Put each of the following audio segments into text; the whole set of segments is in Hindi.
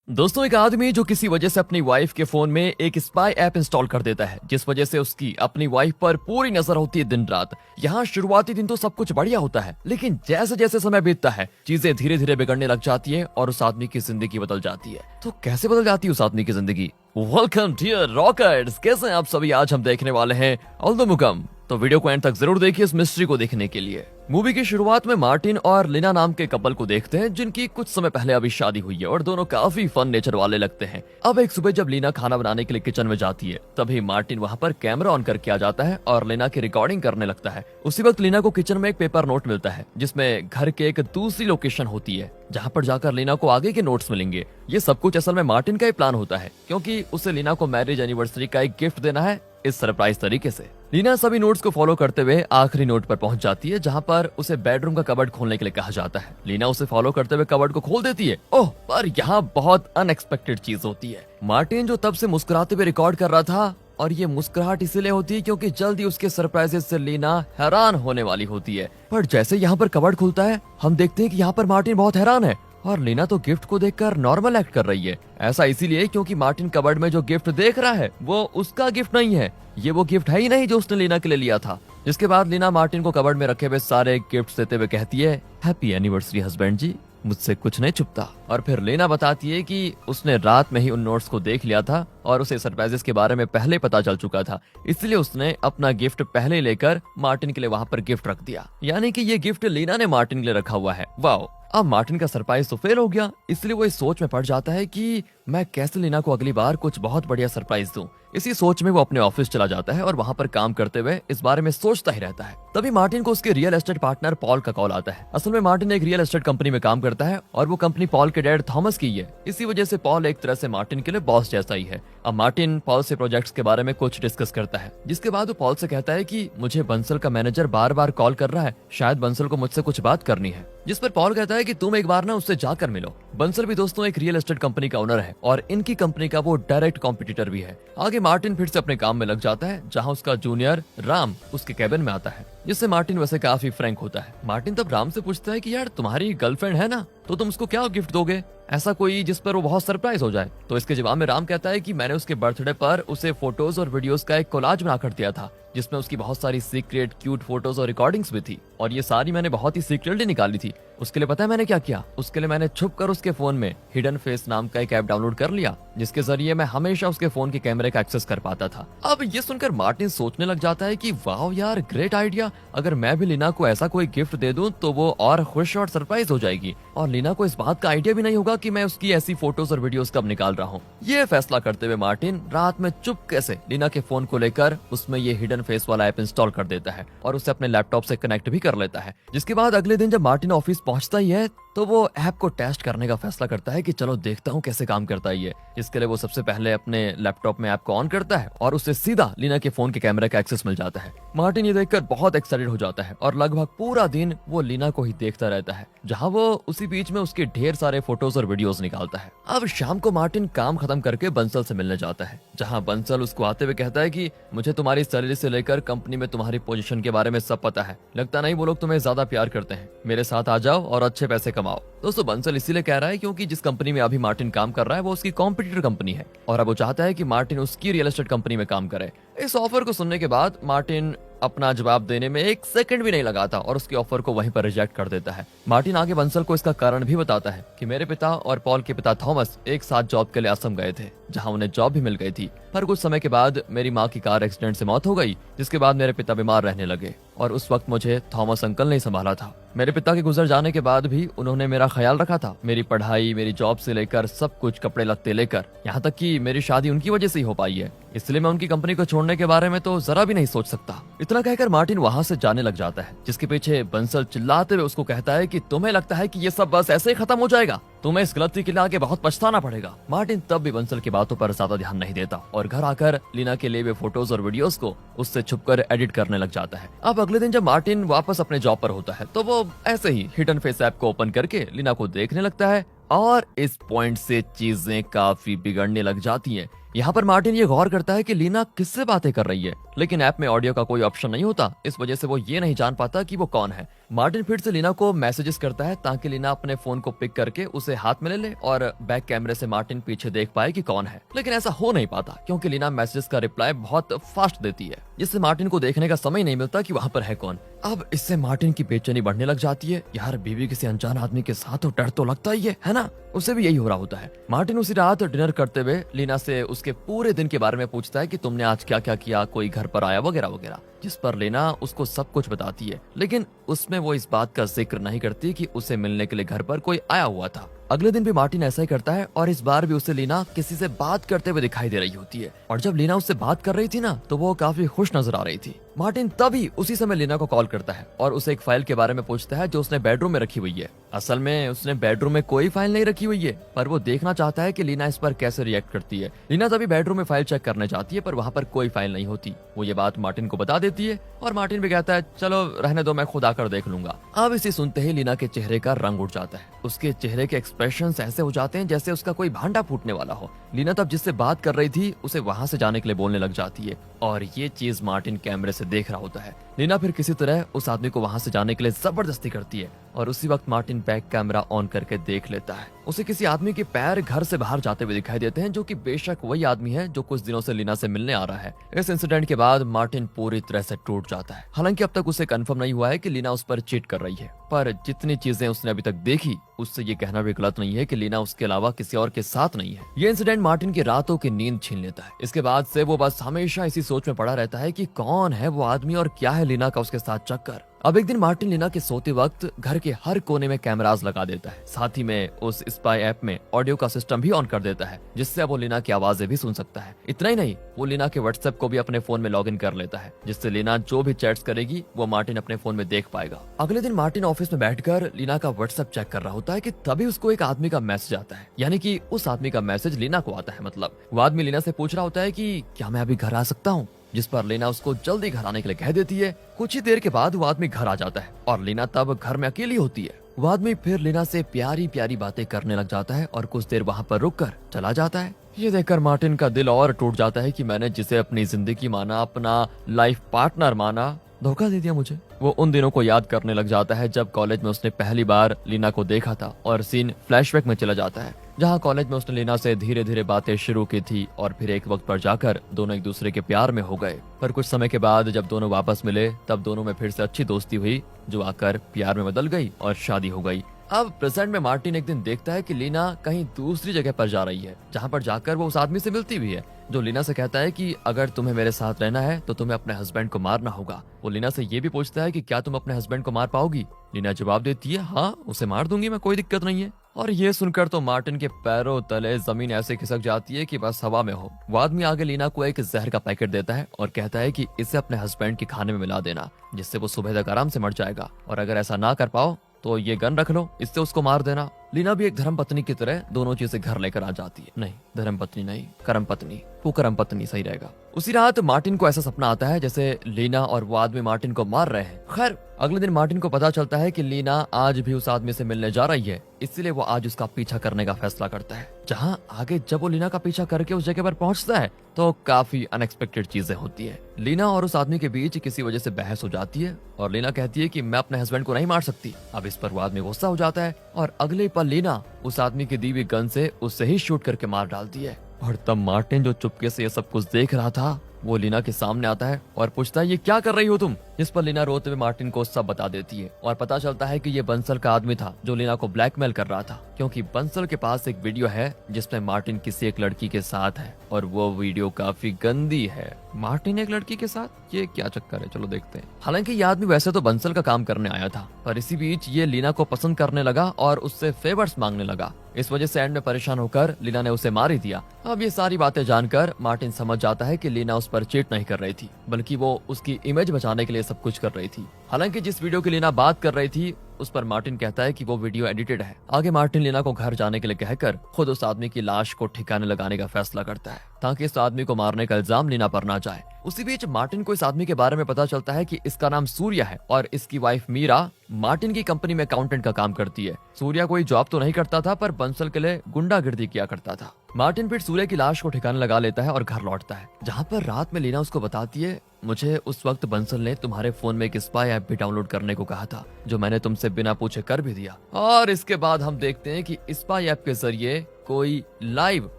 दोस्तों, एक आदमी जो किसी वजह से अपनी वाइफ के फोन में एक स्पाई ऐप इंस्टॉल कर देता है, जिस वजह से उसकी अपनी वाइफ पर पूरी नजर होती है दिन रात। यहाँ शुरुआती दिन तो सब कुछ बढ़िया होता है, लेकिन जैसे जैसे समय बीतता है चीजें धीरे धीरे बिगड़ने लग जाती है और उस आदमी की जिंदगी बदल जाती है। तो कैसे बदल जाती है उस आदमी की जिंदगी? वेलकम डियर रॉकर्स, कैसे हैं आप सभी? आज हम देखने वाले हैं ऑल द मुकम, तो वीडियो को एंड तक जरूर देखिए इस मिस्ट्री को देखने के लिए। मूवी की शुरुआत में मार्टिन और लिना नाम के कपल को देखते हैं, जिनकी कुछ समय पहले अभी शादी हुई है और दोनों काफी फन नेचर वाले लगते हैं। अब एक सुबह जब लीना खाना बनाने के लिए किचन में जाती है, तभी मार्टिन वहाँ पर कैमरा ऑन करके आ जाता है और लीना की रिकॉर्डिंग करने लगता है। उसी वक्त लीना को किचन में एक पेपर नोट मिलता है, जिसमें घर के एक दूसरी लोकेशन होती है, जहाँ पर जाकर लीना को आगे के नोट्स मिलेंगे। ये सब कुछ असल में मार्टिन का ही प्लान होता है, क्योंकि उसे लीना को मैरिज एनिवर्सरी का एक गिफ्ट देना है इस सरप्राइज तरीके से। लीना सभी नोट्स को फॉलो करते हुए आखिरी नोट पर पहुंच जाती है, जहां पर उसे बेडरूम का कबर्ड खोलने के लिए कहा जाता है। लीना उसे फॉलो करते हुए कबर्ड को खोल देती है। ओह, पर यहाँ बहुत अनएक्सपेक्टेड चीज होती है। मार्टिन जो तब से मुस्कुराते हुए रिकॉर्ड कर रहा था, और ये मुस्कुराहट इसीलिए होती है क्योंकि जल्दी उसके सरप्राइजेस से लीना हैरान होने वाली होती है। पर जैसे यहाँ पर कबर्ड खुलता है, हम देखते हैं कि यहाँ पर मार्टिन बहुत हैरान है और लीना तो गिफ्ट को देखकर नॉर्मल एक्ट कर रही है। ऐसा इसीलिए क्योंकि मार्टिन कबर्ड में जो गिफ्ट देख रहा है वो उसका गिफ्ट नहीं है, ये वो गिफ्ट है ही नहीं जो उसने लीना के लिए लिया था। जिसके बाद लीना मार्टिन को कबर्ड में रखे हुए सारे गिफ्ट देते हुए कहती है, हैप्पी एनिवर्सरी हस्बैंड जी, मुझसे कुछ नहीं छुपता। और फिर लीना बताती है कि उसने रात में ही उन नोट्स को देख लिया था और उसे सरप्राइजेस के बारे में पहले पता चल चुका था, इसलिए उसने अपना गिफ्ट पहले लेकर मार्टिन के लिए वहां पर गिफ्ट रख दिया। यानी कि ये गिफ्ट लीना ने मार्टिन के लिए रखा हुआ है। वाओ! अब मार्टिन का सरप्राइज तो फेल हो गया, इसलिए वो इस सोच में पड़ जाता है कि मैं कैसे लीना को अगली बार कुछ बहुत बढ़िया सरप्राइज दूं। इसी सोच में वो अपने ऑफिस चला जाता है और वहां पर काम करते हुए इस बारे में सोचता ही रहता है। तभी मार्टिन को उसके रियल एस्टेट पार्टनर पॉल का कॉल आता है। असल में मार्टिन एक रियल एस्टेट कंपनी में काम करता है और वो कंपनी पॉल के डैड थॉमस की है। इसी वजह से पॉल एक तरह से मार्टिन के लिए बॉस जैसा ही है। अब मार्टिन पॉल से प्रोजेक्ट्स के बारे में कुछ डिस्कस करता है, जिसके बाद वो पॉल से कहता है कि मुझे बंसल का मैनेजर बार बार कॉल कर रहा है, शायद बंसल को मुझसे कुछ बात करनी है। जिस पर पॉल कहता है कि तुम एक बार ना उससे जाकर मिलो। बंसल भी दोस्तों एक रियल एस्टेट कंपनी का ओनर है और इनकी कंपनी का वो डायरेक्ट कॉम्पिटिटर भी है। आगे मार्टिन फिर से अपने काम में लग जाता है, जहां उसका जूनियर राम उसके कैबिन में आता है, जिससे मार्टिन वैसे काफी फ्रैंक होता है। मार्टिन तब राम से पूछता है कि यार तुम्हारी गर्लफ्रेंड है ना, तो तुम उसको क्या गिफ्ट दोगे, ऐसा कोई जिस पर वो बहुत सरप्राइज हो जाए। तो इसके जवाब में राम कहता है कि मैंने उसके बर्थडे पर उसे फोटोज और वीडियोस का एक कोलाज बनाकर दिया था, जिसमें उसकी बहुत सारी सीक्रेट क्यूट फोटोज और रिकॉर्डिंग्स भी थी, और ये सारी मैंने बहुत ही सीक्रेटली निकाली थी। उसके लिए पता है मैंने क्या किया? उसके लिए मैंने छुप कर उसके फोन में हिडन फेस नाम का एक ऐप डाउनलोड कर लिया, जिसके जरिए मैं हमेशा उसके फोन के कैमरे का एक्सेस कर पाता था। अब ये सुनकर मार्टिन सोचने लग जाता है कि वाह यार, ग्रेट आइडिया, अगर मैं भी लीना को ऐसा कोई गिफ्ट दे दूं तो वो और खुश और सरप्राइज हो जाएगी, और लीना को इस बात का आइडिया भी नहीं होगा कि मैं उसकी ऐसी फोटोज और वीडियोस कब निकाल रहा हूँ। ये फैसला करते हुए मार्टिन रात में चुपके से लीना के फोन को लेकर उसमें ये हिडन फेस वाला ऐप इंस्टॉल कर देता है और उसे अपने लैपटॉप से कनेक्ट भी कर लेता है। जिसके बाद अगले दिन जब मार्टिन ऑफिस पहुंचता ही है, तो वो ऐप को टेस्ट करने का फैसला करता है कि चलो देखता हूँ कैसे काम करता है ये। इसके लिए वो सबसे पहले अपने लैपटॉप में ऐप को ऑन करता है और उससे सीधा लीना के फोन के कैमरे का एक्सेस मिल जाता है। मार्टिन ये देखकर बहुत एक्साइटेड हो जाता है और लगभग पूरा दिन वो लीना को ही देखता रहता है, जहाँ वो उसी बीच में उसके ढेर सारे फोटोज और वीडियोस निकालता है। अब शाम को मार्टिन काम खत्म करके बंसल से मिलने जाता है, जहाँ बंसल उसको आते हुए कहता है कि मुझे तुम्हारी सैलरी से लेकर कंपनी में तुम्हारी पोजीशन के बारे में सब पता है, लगता नहीं वो लोग तुम्हें ज्यादा प्यार करते हैं, मेरे साथ आ जाओ और अच्छे पैसे कमाओ। दोस्तों, बंसल इसीलिए कह रहा है क्योंकि जिस कंपनी में अभी मार्टिन काम कर रहा है वो उसकी कॉम्पिटिटर कंपनी है, और अब वो चाहता है कि मार्टिन उसकी रियल एस्टेट कंपनी में काम करे। इस ऑफर को सुनने के बाद मार्टिन अपना जवाब देने में एक सेकंड भी नहीं लगाता और उसके ऑफर को वहीं पर रिजेक्ट कर देता है। मार्टिन आगे बंसल को इसका कारण भी बताता है कि मेरे पिता और पॉल के पिता थॉमस एक साथ जॉब के लिए असम गए थे, जहां उन्हें जॉब भी मिल गई थी, पर कुछ समय के बाद मेरी माँ की कार एक्सीडेंट से मौत हो गई, जिसके बाद मेरे पिता बीमार रहने लगे और उस वक्त मुझे थॉमस अंकल ने संभाला था। मेरे पिता के गुजर जाने के बाद भी उन्होंने मेरा ख्याल रखा था, मेरी पढ़ाई, मेरी जॉब से लेकर सब कुछ, कपड़े लत्ते लेकर, यहाँ तक कि मेरी शादी उनकी वजह से ही हो पाई है, इसलिए मैं उनकी कंपनी को छोड़ने के बारे में तो जरा भी नहीं सोच सकता। इतना कहकर मार्टिन वहां से जाने लग जाता है, जिसके पीछे बंसल चिल्लाते हुए उसको कहता है कि तुम्हें लगता है कि ये सब बस ऐसे ही खत्म हो जाएगा, तुम्हें इस गलती के लिए आगे बहुत पछताना पड़ेगा। मार्टिन तब भी बंसल की बातों पर ज्यादा ध्यान नहीं देता और घर आकर लीना के लिए वे फोटोज और वीडियोस को उससे छुपकर एडिट करने लग जाता है। अब अगले दिन जब मार्टिन वापस अपने जॉब पर होता है, तो वो ऐसे ही हिडन फेस ऐप को ओपन करके लीना को देखने लगता है, और इस पॉइंट से चीजें काफी बिगड़ने लग जाती हैं, यहाँ पर मार्टिन ये गौर करता है कि लीना किससे बातें कर रही है, लेकिन ऐप में ऑडियो का कोई ऑप्शन नहीं होता, इस वजह से वो ये नहीं जान पाता कि वो कौन है। मार्टिन फिर से लीना को मैसेजेस करता है ताकि लीना अपने फोन को पिक करके उसे हाथ में ले ले और बैक कैमरे से मार्टिन पीछे देख पाए कि कौन है, लेकिन ऐसा हो नहीं पाता क्योंकि लीना मैसेजेस का रिप्लाई बहुत फास्ट देती है, जिससे मार्टिन को देखने का समय नहीं मिलता कि वहाँ पर है कौन। अब इससे मार्टिन की बेचैनी बढ़ने लग जाती है। यार बीवी किसी अनजान आदमी के साथ तो डर तो लगता ही है ना। उसे भी यही हो रहा होता है। मार्टिन उसी रात डिनर करते हुए लीना से उसके पूरे दिन के बारे में पूछता है कि तुमने आज क्या क्या किया, कोई घर पर आया वगैरह वगैरह, जिस पर लीना उसको सब कुछ बताती है, लेकिन उसमें वो इस बात का जिक्र नहीं करती कि उसे मिलने के लिए घर पर कोई आया हुआ था। अगले दिन भी मार्टिन ऐसा ही करता है और इस बार भी उसे लीना किसी से बात करते हुए दिखाई दे रही होती है, और जब लीना उससे बात कर रही थी ना तो वो काफी खुश नजर आ रही थी। मार्टिन तभी उसी समय लीना को कॉल करता है और उसे एक फाइल के बारे में पूछता है जो उसने बेडरूम में रखी हुई है। असल में उसने बेडरूम में कोई फाइल नहीं रखी हुई है, पर वो देखना चाहता है कि लीना इस पर कैसे रिएक्ट करती है। लीना तभी बेडरूम में फाइल चेक करने जाती है, पर वहाँ पर कोई फाइल नहीं होती। वो ये बात मार्टिन को बता देती है और मार्टिन भी कहता है चलो रहने दो, मैं खुद आकर देख लूंगा। अब इसे सुनते ही लीना के चेहरे का रंग उठ जाता है। उसके चेहरे के एक्सप्रेशन ऐसे हो जाते हैं जैसे उसका कोई भांडा फूटने वाला हो। लीना तब जिससे बात कर रही थी उसे वहां से जाने के लिए बोलने लग जाती है, और ये चीज मार्टिन कैमरे से देख रहा होता है। लीना फिर किसी तरह उस आदमी को वहां से जाने के लिए जबरदस्ती करती है, और उसी वक्त मार्टिन बैक कैमरा ऑन करके देख लेता है। उसे किसी आदमी के पैर घर से बाहर जाते हुए दिखाई देते हैं, जो कि बेशक वही आदमी है जो कुछ दिनों से लीना से मिलने आ रहा है। इस इंसिडेंट के बाद मार्टिन पूरी तरह से टूट जाता है। हालांकि अब तक उसे कंफर्म नहीं हुआ है कि लीना उस पर चीट कर रही है, पर जितनी चीजें उसने अभी तक देखी उससे ये कहना भी गलत नहीं है कि लीना उसके अलावा किसी और के साथ नहीं है। ये इंसिडेंट मार्टिन की रातों की नींद छीन लेता है। इसके बाद से वो बस हमेशा इसी सोच में पड़ा रहता है कि कौन है वो आदमी और क्या है लीना का उसके साथ चक्कर। अब एक दिन मार्टिन लीना के सोते वक्त घर के हर कोने में कैमरास लगा देता है, साथ ही में उस स्पाई ऐप में ऑडियो का सिस्टम भी ऑन कर देता है, जिससे अब वो लीना की आवाजें भी सुन सकता है। इतना ही नहीं, वो लीना के व्हाट्सएप को भी अपने फोन में लॉगिन कर लेता है, जिससे लीना जो भी चैट्स करेगी वो मार्टिन अपने फोन में देख पाएगा। अगले दिन मार्टिन ऑफिस में बैठकर लीना का व्हाट्सएप चेक कर रहा होता है कि तभी उसको एक आदमी का मैसेज आता है, यानी कि उस आदमी का मैसेज लीना को आता है। मतलब वो आदमी लीना से पूछ रहा होता है कि क्या मैं अभी घर आ सकता हूँ, जिस पर लीना उसको जल्दी घर आने के लिए कह देती है। कुछ ही देर के बाद वो आदमी घर आ जाता है और लीना तब घर में अकेली होती है। वो आदमी फिर लीना से प्यारी प्यारी बातें करने लग जाता है और कुछ देर वहाँ पर रुककर चला जाता है। ये देखकर मार्टिन का दिल और टूट जाता है कि मैंने जिसे अपनी जिंदगी माना, अपना लाइफ पार्टनर माना, धोखा दे दिया मुझे। वो उन दिनों को याद करने लग जाता है जब कॉलेज में उसने पहली बार लीना को देखा था, और सीन फ्लैशबैक में चला जाता है जहां कॉलेज में उसने लीना से धीरे धीरे बातें शुरू की थी, और फिर एक वक्त पर जाकर दोनों एक दूसरे के प्यार में हो गए। पर कुछ समय के बाद जब दोनों वापस मिले तब दोनों में फिर से अच्छी दोस्ती हुई, जो आकर प्यार में बदल गई और शादी हो गई। अब प्रेजेंट में मार्टिन एक दिन देखता है कि लीना कहीं दूसरी जगह पर जा रही है, जहाँ पर जाकर वो उस आदमी से मिलती भी है, जो लीना से कहता है कि अगर तुम्हें मेरे साथ रहना है तो तुम्हें अपने हस्बैंड को मारना होगा। वो लीना से ये भी पूछता है कि क्या तुम अपने हस्बैंड को मार पाओगी। लीना जवाब देती है हाँ, उसे मार दूंगी मैं, कोई दिक्कत नहीं है। और ये सुनकर तो मार्टिन के पैरों तले जमीन ऐसे खिसक जाती है कि बस हवा में हो। वो आदमी आगे लीना को एक जहर का पैकेट देता है और कहता है कि इसे अपने हस्बैंड के खाने में मिला देना, जिससे वो सुबह तक आराम से मर जाएगा, और अगर ऐसा ना कर पाओ तो ये गन रख लो, इससे उसको मार देना। लीना भी एक धर्म पत्नी की तरह दोनों चीजें घर लेकर आ जाती है। नहीं, धर्म पत्नी नहीं, कर्म पत्नी। वो कर्म पत्नी सही रहेगा। उसी रात मार्टिन को ऐसा सपना आता है जैसे लीना और वो आदमी मार्टिन को मार रहे हैं। खैर अगले दिन मार्टिन को पता चलता है कि लीना आज भी उस आदमी से मिलने जा रही है, इसलिए वो आज उसका पीछा करने का फैसला करता है। जहां आगे जब वो लीना का पीछा करके उस जगह पर पहुंचता है तो काफी अनएक्सपेक्टेड चीजें होती है। लीना और उस आदमी के बीच किसी वजह से बहस हो जाती है और लीना कहती है कि मैं अपने हस्बैंड को नहीं मार सकती। अब इस पर वो आदमी गुस्सा हो जाता है और अगले पल लीना उस आदमी की दी हुई गन से उससे ही शूट करके मार डालती है। और तब मार्टिन जो चुपके से ये सब कुछ देख रहा था वो लीना के सामने आता है और पूछता है ये क्या कर रही हो तुम, जिस पर लीना रोते हुए मार्टिन को सब बता देती है। और पता चलता है कि ये बंसल का आदमी था जो लीना को ब्लैकमेल कर रहा था, क्योंकि बंसल के पास एक वीडियो है जिसमें मार्टिन किसी एक लड़की के साथ है और वो वीडियो काफी गंदी है। मार्टिन एक लड़की के साथ, ये क्या चक्कर है, चलो देखते हैं। हालांकि ये आदमी वैसे तो बंसल का काम करने आया था, पर इसी बीच ये लीना को पसंद करने लगा और उससे फेवर्स मांगने लगा। इस वजह से एंड में परेशान होकर लीना ने उसे मार ही दिया। अब ये सारी बातें जानकर मार्टिन समझ जाता है कि लीना उस पर चीट नहीं कर रही थी, बल्कि वो उसकी इमेज बचाने के लिए सब कुछ कर रही थी। हालांकि जिस वीडियो की लीना बात कर रही थी उस पर मार्टिन कहता है कि वो वीडियो एडिटेड है। आगे मार्टिन लीना को घर जाने के लिए कहकर खुद उस आदमी की लाश को ठिकाने लगाने का फैसला करता है, ताकि इस आदमी को मारने का इल्जाम लीना पर ना जाए। उसी बीच मार्टिन को इस आदमी के बारे में पता चलता है कि इसका नाम सूर्या है और इसकी वाइफ मीरा मार्टिन की कंपनी में अकाउंटेंट का काम करती है। सूर्या कोई जॉब तो नहीं करता था, पर बंसल के लिए गुंडागिर्दी किया करता था। मार्टिन फिर सूर्य की लाश को ठिकाने लगा लेता है और घर लौटता है, जहाँ पर रात में लीना उसको बताती है, मुझे उस वक्त बंसल ने तुम्हारे फोन में एक स्पाई ऐप भी डाउनलोड करने को कहा था, जो मैंने तुमसे बिना पूछे कर भी दिया। और इसके बाद हम देखते हैं कि स्पाई ऐप के जरिए कोई लाइव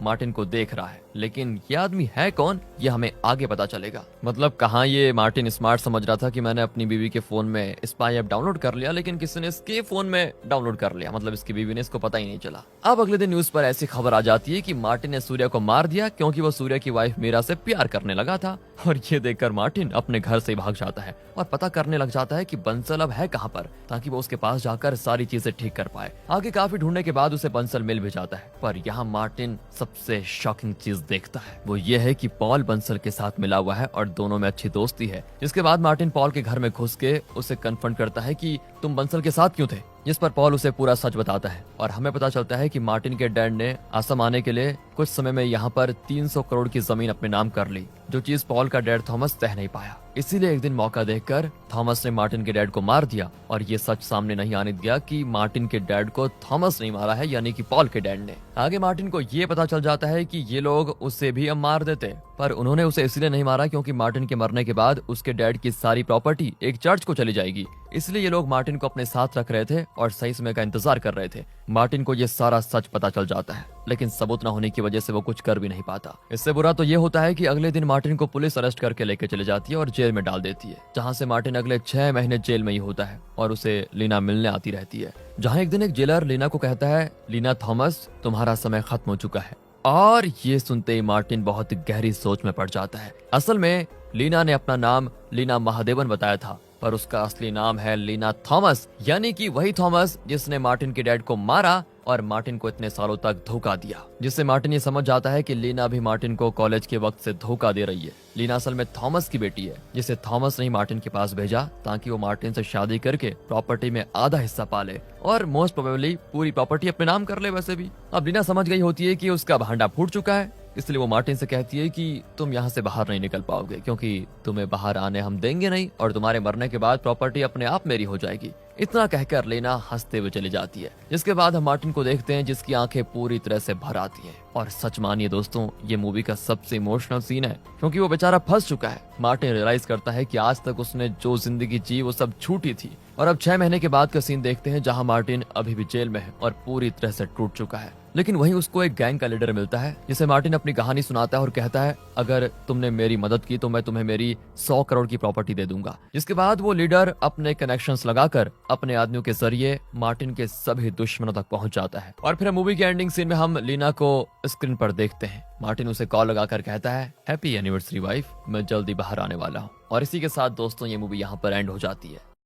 मार्टिन को देख रहा है, लेकिन ये आदमी है कौन ये हमें आगे पता चलेगा। मतलब कहाँ ये मार्टिन स्मार्ट समझ रहा था कि मैंने अपनी बीवी के फोन में स्पाई ऐप डाउनलोड कर लिया, लेकिन किसी ने इसके फोन में डाउनलोड कर लिया, मतलब इसकी बीवी ने, इसको पता ही नहीं चला। अब अगले दिन न्यूज पर ऐसी खबर आ जाती है कि मार्टिन ने सूर्य को मार दिया क्योंकि वो सूर्य की वाइफ मीरा से प्यार करने लगा था। और ये देखकर मार्टिन अपने घर से भाग जाता है और पता करने लग जाता है कि बंसल अब है कहाँ पर, ताकि वो उसके पास जाकर सारी चीजें ठीक कर पाए। आगे काफी ढूंढने के बाद उसे बंसल मिल भी जाता है, पर यहाँ मार्टिन सबसे शॉकिंग चीज देखता है, वो ये है कि पॉल बंसल के साथ मिला हुआ है और दोनों में अच्छी दोस्ती है। जिसके बाद मार्टिन पॉल के घर में घुस के उसे कन्फ्रंट करता है कि तुम बंसल के साथ क्यों थे, जिस पर पॉल उसे पूरा सच बताता है और हमें पता चलता है कि मार्टिन के डैड ने असम आने के लिए कुछ समय में यहाँ पर 300 करोड़ की जमीन अपने नाम कर ली, जो चीज पॉल का डैड थॉमस सह नहीं पाया। इसीलिए एक दिन मौका देखकर थॉमस ने मार्टिन के डैड को मार दिया और ये सच सामने नहीं आने दिया कि मार्टिन के डैड को थॉमस नहीं मारा है, यानी कि पॉल के डैड ने। आगे मार्टिन को ये पता चल जाता है कि ये लोग उसे भी अब मार देते, पर उन्होंने उसे इसलिए नहीं मारा क्योंकि मार्टिन के मरने के बाद उसके डैड की सारी प्रॉपर्टी एक चर्च को चली जाएगी, इसलिए ये लोग मार्टिन को अपने साथ रख रहे थे और सही समय का इंतजार कर रहे थे। मार्टिन को ये सारा सच पता चल जाता है, लेकिन सबूत न होने की वजह से वो कुछ कर भी नहीं पाता। इससे बुरा तो ये होता है कि अगले दिन मार्टिन को पुलिस अरेस्ट करके लेके चले जाती है और जेल में डाल देती है, जहाँ से मार्टिन अगले 6 महीने जेल में ही होता है और उसे लीना मिलने आती रहती है। जहाँ एक दिन एक जेलर लीना को कहता है, लीना थॉमस तुम्हारा समय खत्म हो चुका है। और ये सुनते ही मार्टिन बहुत गहरी सोच में पड़ जाता है। असल में लीना ने अपना नाम लीना महादेवन बताया था, पर उसका असली नाम है लीना थॉमस, यानी कि वही थॉमस जिसने मार्टिन के डैड को मारा और मार्टिन को इतने सालों तक धोखा दिया। जिससे मार्टिन ये समझ जाता है कि लीना भी मार्टिन को कॉलेज के वक्त से धोखा दे रही है। लीना असल में थॉमस की बेटी है, जिसे थॉमस ने ही मार्टिन के पास भेजा ताकि वो मार्टिन से शादी करके प्रॉपर्टी में आधा हिस्सा पाले और मोस्ट प्रोबेबली पूरी प्रॉपर्टी अपने नाम कर ले। वैसे भी अब लीना समझ गई होती है कि उसका भांडा फूट चुका है, इसलिए वो मार्टिन से कहती है कि तुम यहाँ से बाहर नहीं निकल पाओगे, क्योंकि तुम्हें बाहर आने हम देंगे नहीं और तुम्हारे मरने के बाद प्रॉपर्टी अपने आप मेरी हो जाएगी। इतना कहकर लीना हंसते हुए चली जाती है। जिसके बाद हम मार्टिन को देखते हैं जिसकी आंखें पूरी तरह से भर आती हैं। और सच मानिए दोस्तों, ये मूवी का सबसे इमोशनल सीन है, क्योंकि वो बेचारा फंस चुका है। मार्टिन रियलाइज करता है कि आज तक उसने जो जिंदगी जी वो सब झूठी थी। और अब 6 महीने के बाद का सीन देखते हैं, जहां मार्टिन अभी भी जेल में है और पूरी तरह से टूट चुका है। लेकिन वहीं उसको एक गैंग का लीडर मिलता है, जिसे मार्टिन अपनी कहानी सुनाता है और कहता है, अगर तुमने मेरी मदद की तो मैं तुम्हें मेरी 100 करोड़ की प्रॉपर्टी दे दूंगा। जिसके बाद वो लीडर अपने कनेक्शंस लगाकर अपने आदमियों के जरिए मार्टिन के सभी दुश्मनों तक पहुंच जाता है। और फिर मूवी के एंडिंग सीन में हम लीना को स्क्रीन पर देखते हैं। मार्टिन उसे कॉल लगाकर कहता है, हैप्पी एनिवर्सरी वाइफ, मैं जल्दी बाहर आने वाला हूँ। और इसी के साथ दोस्तों ये मूवी यहाँ पर एंड हो जाती है।